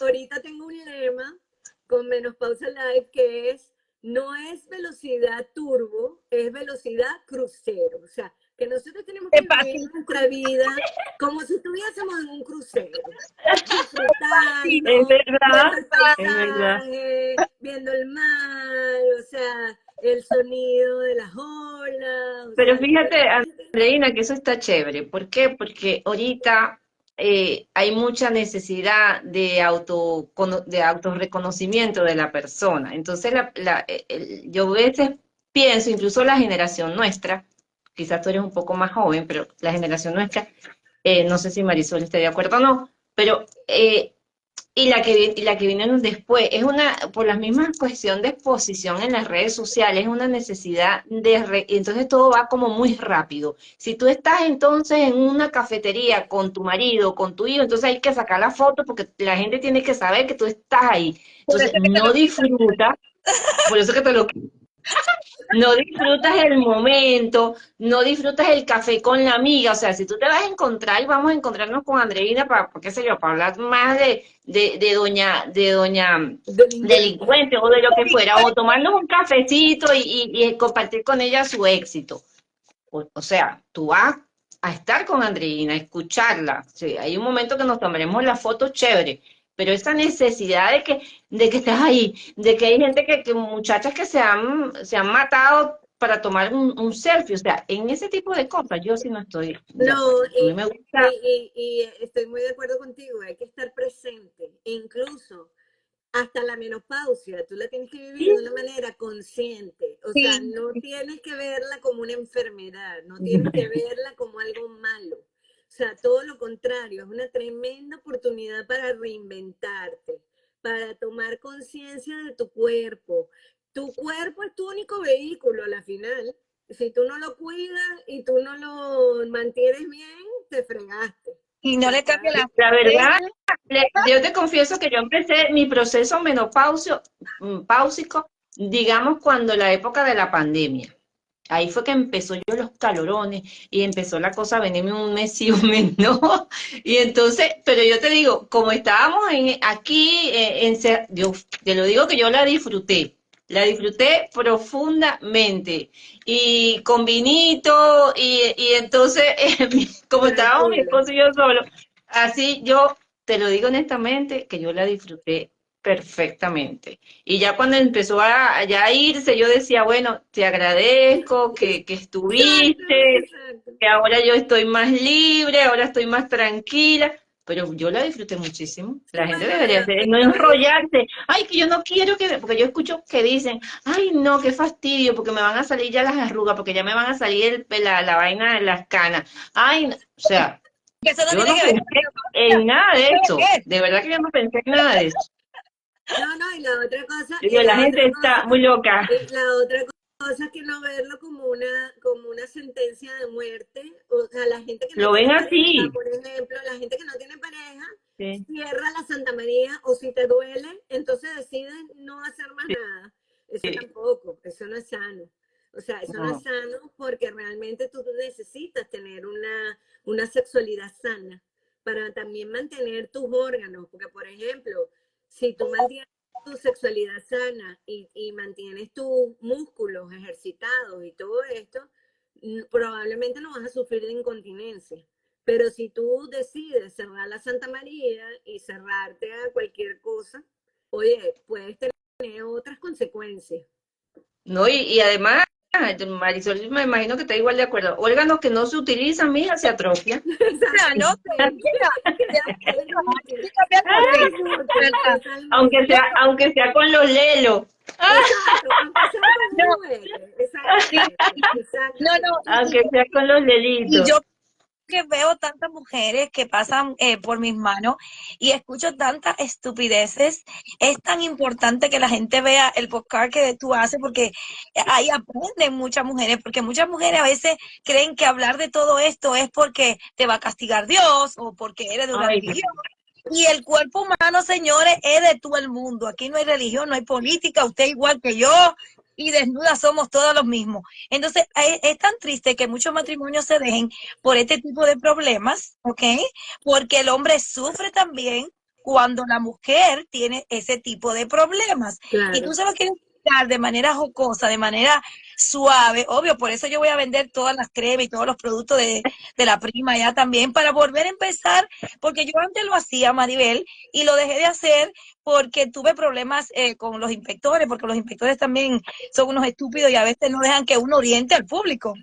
ahorita tengo un lema con Menopausa Live que es: no es velocidad turbo, es velocidad crucero. O sea, que nosotros tenemos que vivir nuestra vida como si estuviésemos en un crucero. Disfrutando, es verdad, viendo el paisaje, viendo el mar, o sea, el sonido de las olas. Pero fíjate, Andreina, que eso está chévere. ¿Por qué? Porque ahorita hay mucha necesidad de autorreconocimiento de la persona. Entonces, yo a veces pienso, incluso la generación nuestra, quizás tú eres un poco más joven, pero la generación nuestra, no sé si Marisol está de acuerdo o no, pero y la que vienen después, por la misma cuestión de exposición en las redes sociales, es una necesidad entonces todo va como muy rápido. Si tú estás entonces en una cafetería con tu marido, con tu hijo, entonces hay que sacar la foto porque la gente tiene que saber que tú estás ahí. Entonces no disfrutas, por eso que te lo... No disfrutas el momento, no disfrutas el café con la amiga, o sea, si tú te vas a encontrar y vamos a encontrarnos con Andreina para, qué sé yo, para hablar más de doña delincuente o de lo que fuera, o tomarnos un cafecito y compartir con ella su éxito. O sea, tú vas a estar con Andreina, a escucharla, sí, hay un momento que nos tomaremos la foto chévere, pero esa necesidad de que estés ahí, de que hay gente muchachas que se han matado para tomar un selfie. O sea, en ese tipo de cosas yo sí no estoy de No, acuerdo. A mí me gusta. y estoy muy de acuerdo contigo, hay que estar presente, incluso hasta la menopausia, tú la tienes que vivir de una manera consciente, o sea, Sí, no tienes que verla como una enfermedad, no tienes que verla como algo malo, o sea, todo lo contrario, es una tremenda oportunidad para reinventarte, para tomar conciencia de tu cuerpo. Tu cuerpo es tu único vehículo a la final. Si tú no lo cuidas y tú no lo mantienes bien, te fregaste. y O no sea, le cambia la La verdad, fecha. yo te confieso que yo empecé mi proceso menopáusico, digamos, cuando la época de la pandemia. Ahí fue que empezó yo los calorones y empezó la cosa a venirme un mes sí, un mes no. Y entonces, pero yo te digo, como estábamos aquí, yo te lo digo que yo la disfruté profundamente. Y con vinito, y entonces, como estábamos mi tranquila. esposo y yo solo, así yo te lo digo honestamente, que yo la disfruté perfectamente. Y ya cuando empezó a ya irse, yo decía, bueno, te agradezco que Exacto, estuviste, exacto. que ahora yo estoy más libre, ahora estoy más tranquila, pero yo la disfruté muchísimo. Sí, La gente bueno, debería hacer, no enrollarse. Ay, que yo no quiero porque yo escucho que dicen, ay, no, qué fastidio, porque me van a salir ya las arrugas, porque ya me van a salir la vaina de las canas. Ay, no. O sea, Que eso no yo tiene no que ver pensé con la menopausia. en nada de ¿Tiene eso. que ver? De verdad que yo no pensé en nada de eso. no, no, y la otra cosa, Yo digo, la gente está muy loca. la otra cosa es que no verlo como una sentencia de muerte. O sea, la gente que no Lo tiene ven pareja, así. por ejemplo, la gente que no tiene pareja, Sí, cierra la Santa María, o si te duele, entonces deciden no hacer más sí, nada. Eso tampoco, eso no es sano. O sea, eso no es no. sano porque realmente tú necesitas tener una sexualidad sana para también mantener tus órganos. Porque, por ejemplo, si tú mantienes tu sexualidad sana y mantienes tus músculos ejercitados y todo esto, probablemente no vas a sufrir de incontinencia. Pero si tú decides cerrar la Santa María y cerrarte a cualquier cosa, oye, puedes tener otras consecuencias. No, y además, Marisol, me imagino que está igual de acuerdo. Órganos que no se utilizan, mija, se atrofian. Sea, Exacto, no, sí, tranquila. es Hay inútil, que cambiar la es fecha, inútil, ¿verdad? Aunque totalmente. No, aunque sea con los lelos. Exacto, aunque sea con un no, juguete, sí, exactamente, no, no, exactamente. Aunque sea con los y lelitos. yo que veo tantas mujeres que pasan por mis manos y escucho tantas estupideces, es tan importante que la gente vea el podcast que tú haces porque ahí aprenden muchas mujeres, porque muchas mujeres a veces creen que hablar de todo esto es porque te va a castigar Dios o porque eres de una Ay, religión. Y el cuerpo humano, señores, es de todo el mundo. Aquí no hay religión, no hay política, usted igual que yo, y desnudas somos todos los mismos. Entonces, es tan triste que muchos matrimonios se dejen por este tipo de problemas, ¿ok? Porque el hombre sufre también cuando la mujer tiene ese tipo de problemas. Y tú Claro. se lo quieres explicar de manera jocosa, de manera suave, obvio, por eso yo voy a vender todas las cremas y todos los productos de la prima ya también, para volver a empezar porque yo antes lo hacía, Maribel, y lo dejé de hacer porque tuve problemas con los inspectores, porque los inspectores también son unos estúpidos y a veces no dejan que uno oriente al público.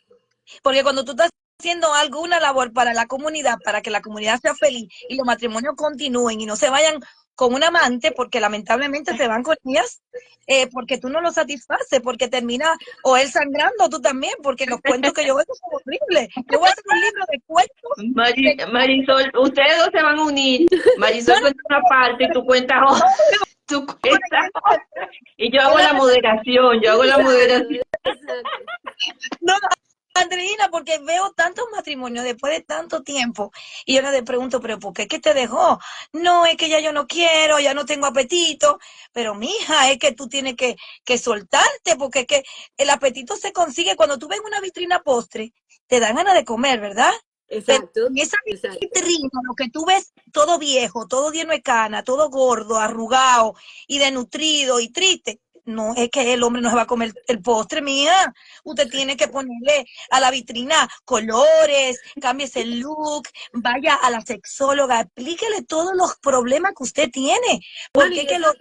Porque cuando tú estás haciendo alguna labor para la comunidad, para que la comunidad sea feliz y los matrimonios continúen y no se vayan con un amante, porque lamentablemente se van con ellas, porque tú no lo satisfaces, porque termina o él sangrando, tú también, porque los cuentos que yo veo son horribles. Yo voy a hacer un libro de cuentos. De... Marisol, ustedes dos se van a unir. No, Marisol cuenta una parte y tú cuentas otra. Tú cuentas no, otra. Y yo es hago la la verdad. moderación, yo hago la Exacto, moderación. exacto. No, Andreina, porque veo tantos matrimonios después de tanto tiempo y yo le pregunto, pero ¿por qué te dejó? No, es que ya yo no quiero, ya no tengo apetito, pero mija, es que tú tienes que soltarte porque es que el apetito se consigue cuando tú ves una vitrina postre, te dan ganas de comer, ¿verdad? Pero Exacto, en esa exacto. vitrina, lo que tú ves todo viejo, todo lleno de cana, todo gordo, arrugado y desnutrido y triste, no es que el hombre no se va a comer el postre, mía. Usted tiene que ponerle a la vitrina colores, cámbiese el look, vaya a la sexóloga, explíquele todos los problemas que usted tiene. Bueno, Porque que lo...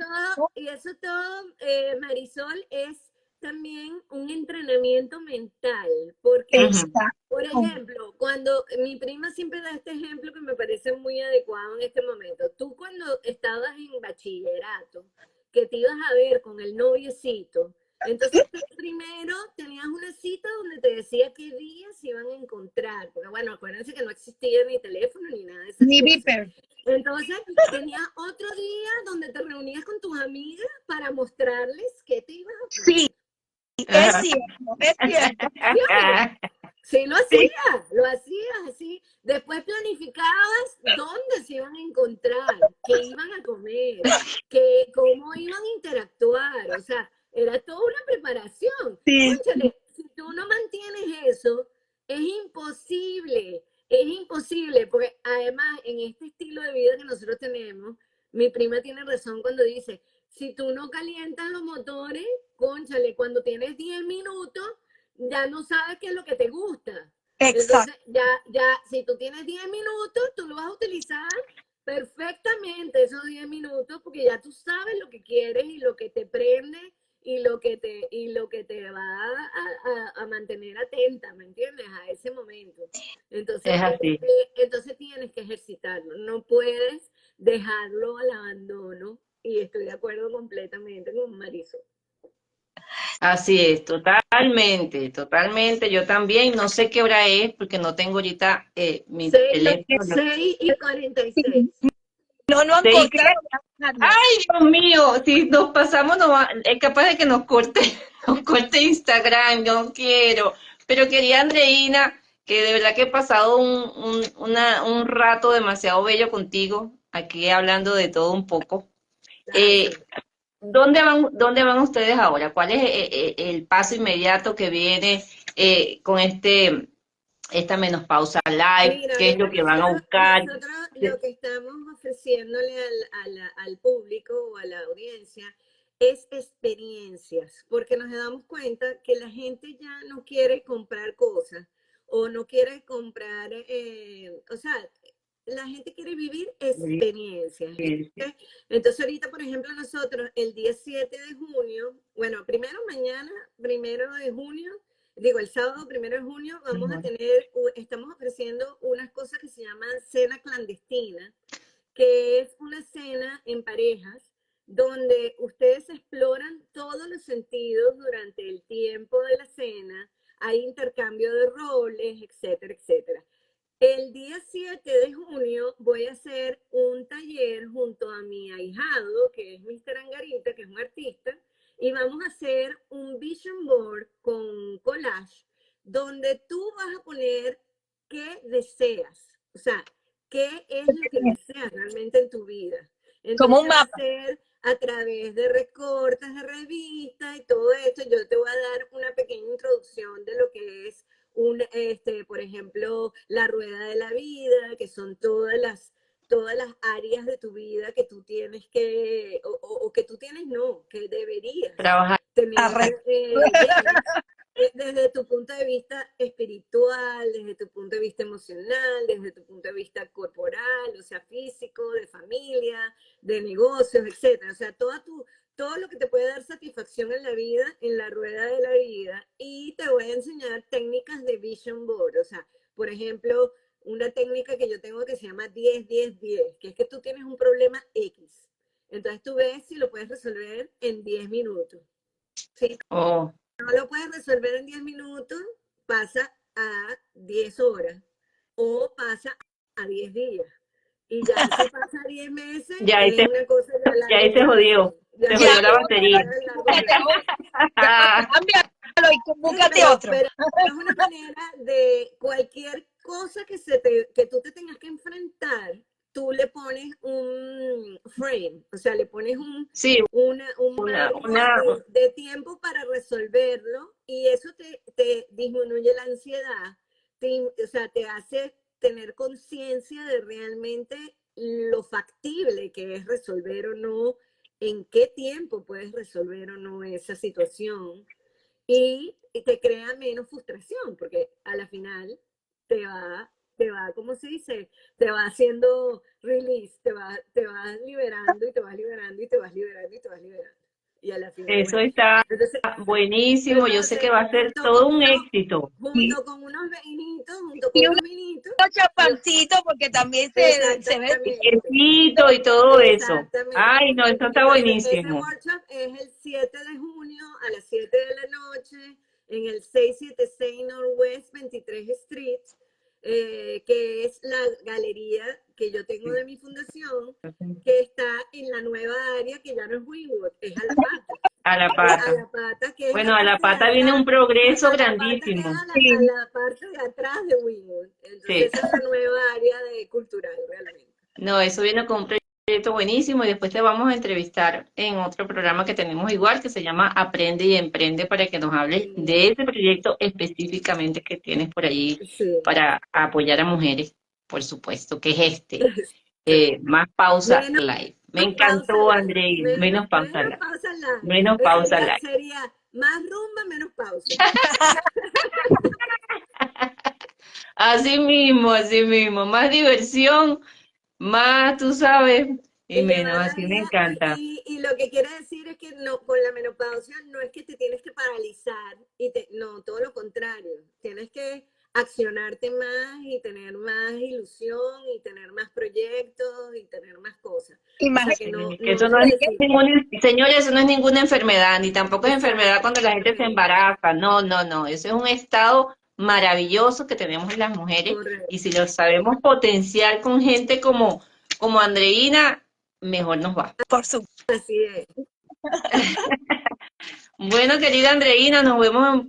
y eso todo, Marisol, es también un entrenamiento mental, porque, Ujú. Exacto. por ejemplo, cuando mi prima siempre da este ejemplo que me parece muy adecuado en este momento, tú cuando estabas en bachillerato, que te ibas a ver con el noviecito, entonces tú primero tenías una cita donde te decía qué días se iban a encontrar, porque bueno, acuérdense que no existía ni teléfono ni nada de esas Ni cosas. Viper. Entonces, tenías otro día donde te reunías con tus amigas para mostrarles qué te ibas a Sí, poner. es Ajá. cierto, es cierto. ¿Sí o no? Sí, Sí, lo hacías así. Después planificabas dónde se iban a encontrar, qué iban a comer, cómo iban a interactuar. O sea, era toda una preparación. sí. Cónchale, si tú no mantienes eso, es imposible, porque además en este estilo de vida que nosotros tenemos, mi prima tiene razón cuando dice, si tú no calientas los motores, cónchale, cuando tienes 10 minutos, ya no sabes qué es lo que te gusta. Exacto. Entonces, si tú tienes 10 minutos, tú lo vas a utilizar perfectamente esos 10 minutos porque ya tú sabes lo que quieres y lo que te prende y lo que te va a mantener atenta, ¿me entiendes? A ese momento. Entonces, Es así. entonces tienes que ejercitarlo, no puedes dejarlo al abandono y estoy de acuerdo completamente con Marisol. Así es, totalmente, totalmente. Yo también, no sé qué hora es, porque no tengo ahorita mi Seis, teléfono. 6:46. No han ¿Sí qué? cortado la carne. Ay, Dios mío, si nos pasamos, es capaz de que nos corte, nos corte Instagram, yo no quiero. Pero quería, Andreina, que de verdad que he pasado un rato demasiado bello contigo, aquí hablando de todo un poco. Eh, Gracias. ¿Dónde van ustedes ahora? ¿Cuál es el paso inmediato que viene con esta menopausa live? Mira, ¿Qué es ahorita lo que van a buscar? nosotros lo que estamos ofreciéndole al público o a la audiencia es experiencias, porque nos damos cuenta que la gente ya no quiere comprar cosas o no quiere comprar, o sea, la gente quiere vivir experiencias. Entonces ahorita, por ejemplo, nosotros el día 7 de junio, bueno, primero mañana, 1 de junio, digo, el sábado 1 de junio vamos a tener, estamos ofreciendo unas cosas que se llaman cena clandestina, que es una cena en parejas donde ustedes exploran todos los sentidos durante el tiempo de la cena, hay intercambio de roles, etcétera, etcétera. El día 7 de junio voy a hacer un taller junto a mi ahijado, que es Mr. Angarita, que es un artista, y vamos a hacer un vision board con collage, donde tú vas a poner qué deseas, o sea, qué es lo que deseas realmente en tu vida. Como un Entonces va a mapa. ser a través de recortes de revistas y todo esto. Yo te voy a dar una pequeña introducción de lo que es por ejemplo, la rueda de la vida, que son todas las áreas de tu vida que tú tienes o que tú tienes, no, que deberías Trabajar. tener Arre- llenas, desde tu punto de vista espiritual, desde tu punto de vista emocional, desde tu punto de vista corporal, o sea, físico, de familia, de negocios, etcétera. O sea, todo lo que te puede dar satisfacción en la vida, en la rueda de la vida, y te voy a enseñar técnicas de vision board. O sea, por ejemplo, una técnica que yo tengo que se llama 10-10-10, que es que tú tienes un problema X. Entonces tú ves si lo puedes resolver en 10 minutos. Si Oh, no lo puedes resolver en 10 minutos, pasa a 10 horas o pasa a 10 días. Y ya si pasa 10 meses, ya ahí es una cosa de a ya largo ahí se jodió, plazo. Ya se es Ya, jodió una la cosa batería. de largo búscate plazo. otro. Ya, cámbialo y Sí, búscate otro. pero es una manera de cualquier cosa que tú te tengas que enfrentar, tú le pones un frame, o sea, le pones Sí, un una, marco una, de tiempo para resolverlo y eso te disminuye la ansiedad, o sea, te hace tener conciencia de realmente lo factible que es resolver o no, en qué tiempo puedes resolver o no esa situación y te crea menos frustración, porque a la final ¿cómo se dice? Te va haciendo release, te vas liberando y te vas liberando y te vas liberando y te vas liberando. y a la final, Eso bueno. está Entonces, buenísimo. Yo sé que va a ser todo un éxito. junto con unos vinitos, Y unos chapancitos, porque también se ve exactamente. Quesito y todo eso. Exactamente. Ay, no, eso está Entonces, ese buenísimo. workshop es el 7 de junio a las 7 de la noche en el 676 Northwest 23 Street, que es la galería que yo tengo de mi fundación, que está en la nueva área que ya no es Wynwood, es A la Pata. A la pata. A la Pata, que es Bueno, la a la parte de pata viene un atrás. progreso A la Pata, que grandísimo. es a la parte de atrás de Wynwood. Entonces, Sí. esa es la nueva área cultural, realmente. No, eso viene con un proyecto buenísimo y después te vamos a entrevistar en otro programa que tenemos igual que se llama Aprende y Emprende para que nos hables de ese proyecto específicamente que tienes por allí Sí. para apoyar a mujeres, por supuesto, que es Más Pausa Live. Me encantó, Andrei. Menos pausa live. Menos pausa live. Sería más rumba, menos pausa. Así mismo. Más diversión, más, tú sabes, y menos, así me encanta. Y lo que quiere decir es que no, con la menopausia no es que te tienes que paralizar, no, todo lo contrario. Tienes que accionarte más y tener más ilusión y tener más proyectos y tener más cosas. Y o sea, que eso no es señores, eso no es ninguna enfermedad, ni tampoco es enfermedad cuando la gente se embaraza. No. Eso es un estado maravilloso que tenemos las mujeres. Correcto. Y si lo sabemos potenciar con gente como Andreina, mejor nos va. Por supuesto. Así es. Bueno, querida Andreina, nos vemos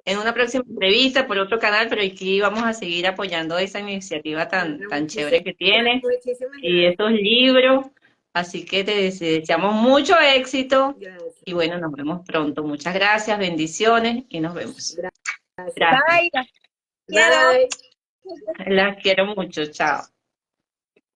en una próxima entrevista por otro canal, pero aquí vamos a seguir apoyando esa iniciativa tan chévere que tienes y estos libros. Así que te deseamos mucho éxito. Gracias. Y bueno, nos vemos pronto. Muchas gracias, bendiciones y nos vemos. Gracias. Gracias. Bye. Bye. Las quiero mucho. Chao.